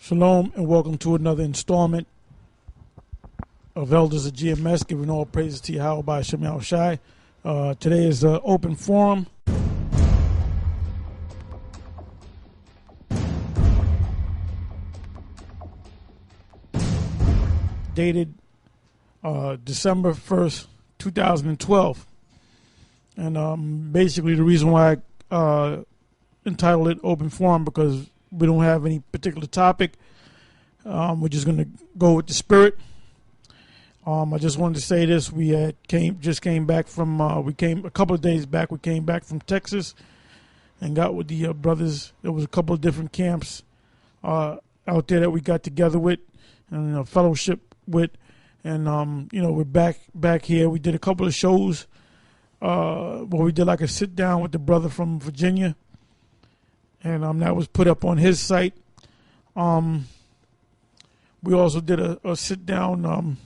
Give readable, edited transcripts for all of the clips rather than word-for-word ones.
Shalom and welcome to another installment of Elders of GMS, giving all praises to Yahweh by Hashem Yahushai. Today is an open forum. Dated December 1st, 2012. And basically the reason why I entitled it Open Forum, because we don't have any particular topic. We're just going to go with the spirit. I just wanted to say this. We just came back from, a couple of days back, we came back from Texas and got with the brothers. There was a couple of different camps out there that we got together with and fellowship with. And, we're back here. We did a couple of shows where we did like a sit down with the brother from Virginia. And that was put up on his site. We also did a sit down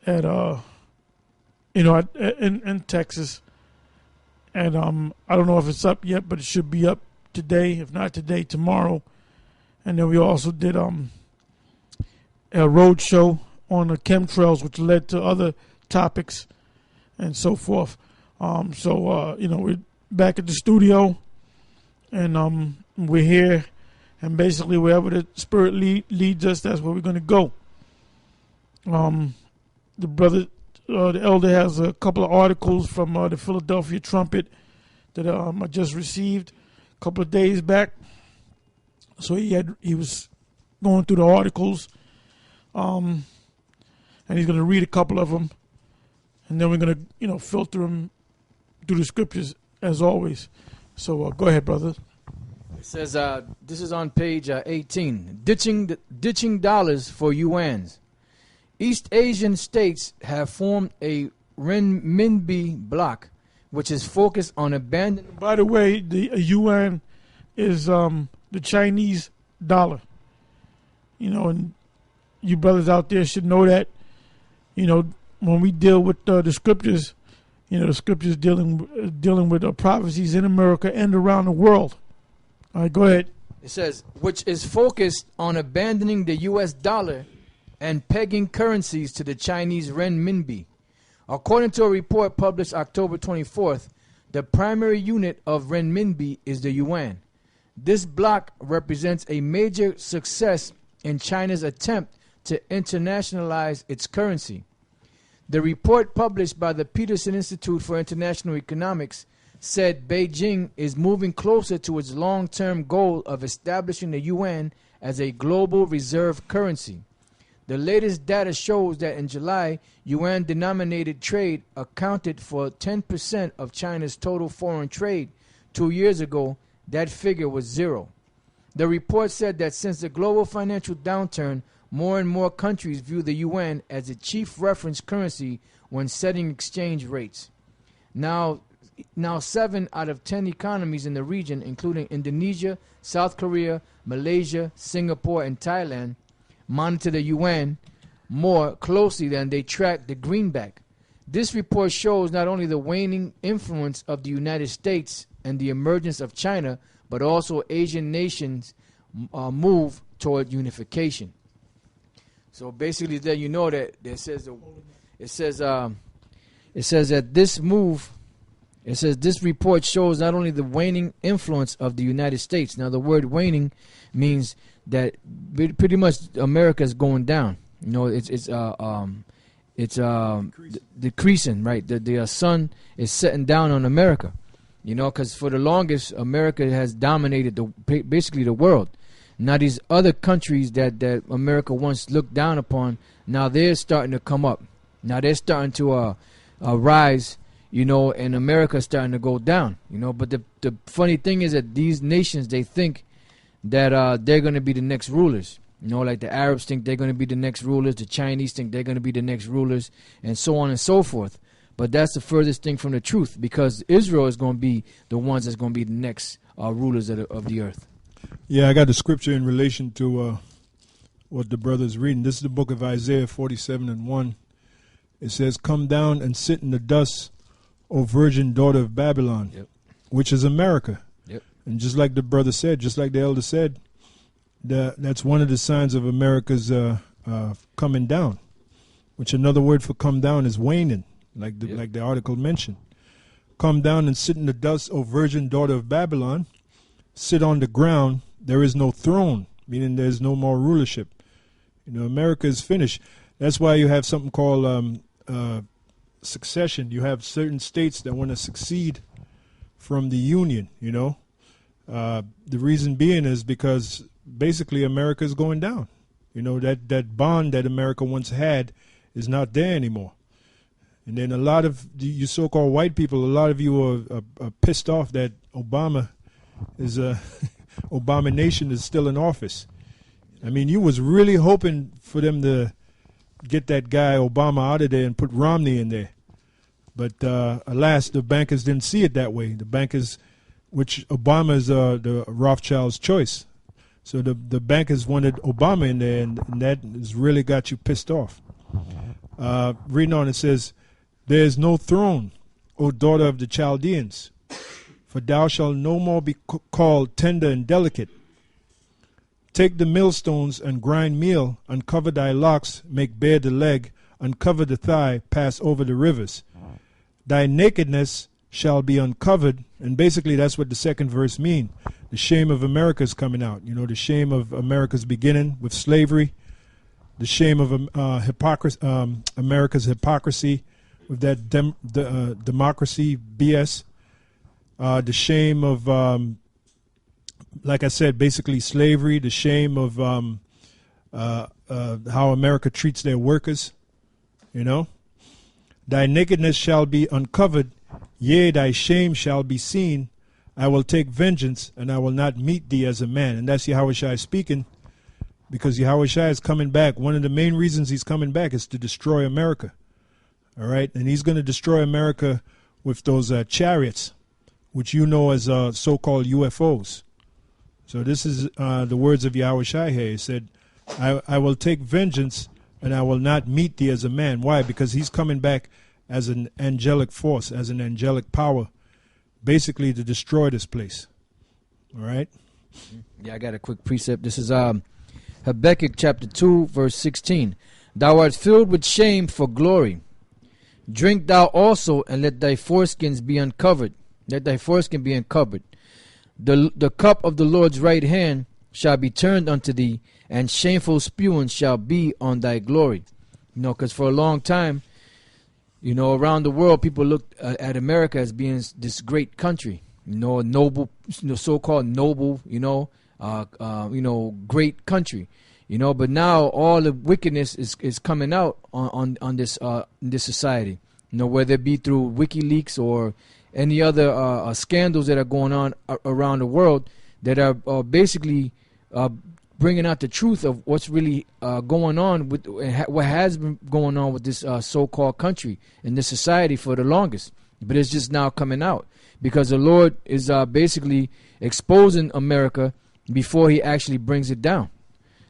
at in Texas, and I don't know if it's up yet, but it should be up today. If not today, tomorrow. And then we also did a road show on the chemtrails, which led to other topics and so forth. We're back at the studio. And we're here, and basically wherever the Spirit leads us, that's where we're going to go. The brother, the elder, has a couple of articles from the Philadelphia Trumpet that I just received a couple of days back. So he was going through the articles, and he's going to read a couple of them, and then we're going to filter them through the scriptures as always. So go ahead, brother. It says, this is on page 18, ditching dollars for yuans. East Asian states have formed a renminbi bloc, which is focused on abandoning... By the way, the yuan is the Chinese dollar. And you brothers out there should know that, when we deal with the scriptures, the scriptures dealing with prophecies in America and around the world. All right, go ahead. It says, which is focused on abandoning the U.S. dollar and pegging currencies to the Chinese renminbi. According to a report published October 24th, the primary unit of renminbi is the yuan. This bloc represents a major success in China's attempt to internationalize its currency. The report published by the Peterson Institute for International Economics said Beijing is moving closer to its long-term goal of establishing the yuan as a global reserve currency. The latest data shows that in July, yuan-denominated trade accounted for 10% of China's total foreign trade. 2 years ago, that figure was 0. The report said that since the global financial downturn, more and more countries view the yuan as a chief reference currency when setting exchange rates. Now 7 out of 10 economies in the region, including Indonesia, South Korea, Malaysia, Singapore, and Thailand, monitor the yuan more closely than they track the greenback. This report shows not only the waning influence of the United States and the emergence of China, but also Asian nations' move toward unification. So basically, there you know that it says that this move. It says this report shows not only the waning influence of the United States. Now, the word waning means that pretty much America is going down. It's decreasing, right? The sun is setting down on America. Because for the longest, America has dominated basically the world. Now these other countries that America once looked down upon, now they're starting to come up. Now they're starting to rise, and America's starting to go down, But the funny thing is that these nations, they think that they're going to be the next rulers. Like the Arabs think they're going to be the next rulers. The Chinese think they're going to be the next rulers, and so on and so forth. But that's the furthest thing from the truth, because Israel is going to be the ones that's going to be the next rulers of the earth. Yeah, I got the scripture in relation to what the brother's reading. This is the book of Isaiah 47:1. It says, "Come down and sit in the dust, O virgin daughter of Babylon," Yep. which is America. Yep. And just like the brother said, just like the elder said, that's one of the signs of America's coming down, which another word for come down is waning, like the article mentioned. Come down and sit in the dust, O virgin daughter of Babylon. Sit on the ground. There is no throne, meaning there's no more rulership. America is finished. That's why you have something called succession. You have certain states that want to succeed from the union, The reason being is because basically America is going down. That bond that America once had is not there anymore. And then a lot of you so-called white people, a lot of you are pissed off that Obama nation is still in office. I mean, you was really hoping for them to get that guy Obama out of there and put Romney in there. But alas, the bankers didn't see it that way. The bankers, which Obama is the Rothschild's choice. So the bankers wanted Obama in there, and that has really got you pissed off. Reading on, it says, there is no throne, O daughter of the Chaldeans, for thou shalt no more be called tender and delicate. Take the millstones and grind meal, uncover thy locks, make bare the leg, uncover the thigh, pass over the rivers. Thy nakedness shall be uncovered, and basically that's what the second verse means. The shame of America is coming out. The shame of America's beginning with slavery, the shame of America's hypocrisy with that democracy BS, the shame of, like I said, basically slavery, the shame of how America treats their workers, Thy nakedness shall be uncovered, yea, thy shame shall be seen. I will take vengeance, and I will not meet thee as a man. And that's Yahushua speaking, because Yahushua is coming back. One of the main reasons he's coming back is to destroy America. All right? And he's going to destroy America with those chariots, which you know as so-called UFOs. So this is the words of Yahushua here. He said, I will take vengeance, and I will not meet thee as a man. Why? Because he's coming back as an angelic force, as an angelic power, basically to destroy this place. All right? Yeah, I got a quick precept. This is Habakkuk chapter 2, verse 16. Thou art filled with shame for glory. Drink thou also, and let thy foreskins be uncovered. Let thy foreskin be uncovered. The cup of the Lord's right hand shall be turned unto thee, and shameful spewing shall be on thy glory. Because for a long time, around the world, people looked at America as being this great country, noble, so-called noble, great country, But now all the wickedness is coming out on this society, whether it be through WikiLeaks or any other scandals that are going on around the world that are basically bringing out the truth of what's really going on with what has been going on with this so-called country and this society for the longest. But it's just now coming out because the Lord is basically exposing America before he actually brings it down.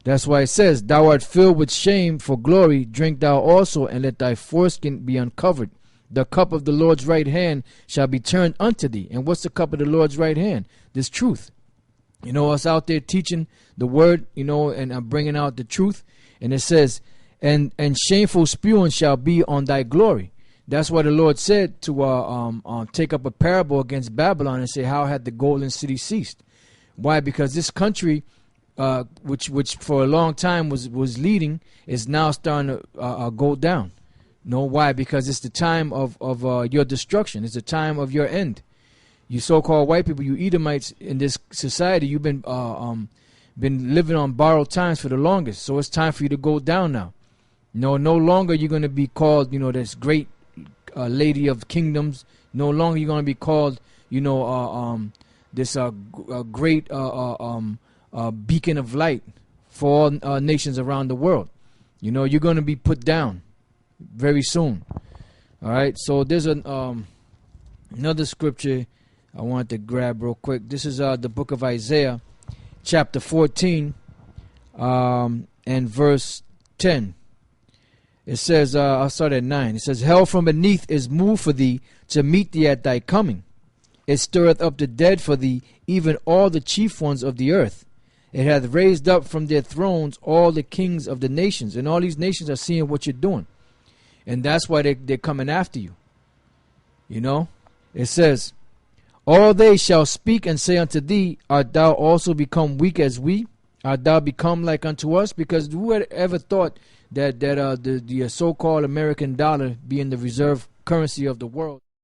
That's why it says, thou art filled with shame for glory, drink thou also, and let thy foreskin be uncovered. The cup of the Lord's right hand shall be turned unto thee. And what's the cup of the Lord's right hand? This truth. Us out there teaching the word, and bringing out the truth. And it says, and shameful spewing shall be on thy glory. That's why the Lord said to take up a parable against Babylon and say, how had the golden city ceased? Why? Because this country, which for a long time was leading, is now starting to go down. Why? Because it's the time of your destruction. It's the time of your end. You so-called white people, you Edomites in this society, you've been living on borrowed times for the longest. So it's time for you to go down now. No longer you're going to be called, this great lady of kingdoms. No longer you're going to be called, this great beacon of light for all nations around the world. You're going to be put down very soon. All right. So there's another scripture I wanted to grab real quick. This is the book of Isaiah, chapter 14, and verse 10. It says, I'll start at 9. It says, hell from beneath is moved for thee to meet thee at thy coming. It stirreth up the dead for thee, even all the chief ones of the earth. It hath raised up from their thrones all the kings of the nations. And all these nations are seeing what you're doing. And that's why they're coming after you. You know? It says, all they shall speak and say unto thee, art thou also become weak as we? Art thou become like unto us? Because who had ever thought that the so-called American dollar being the reserve currency of the world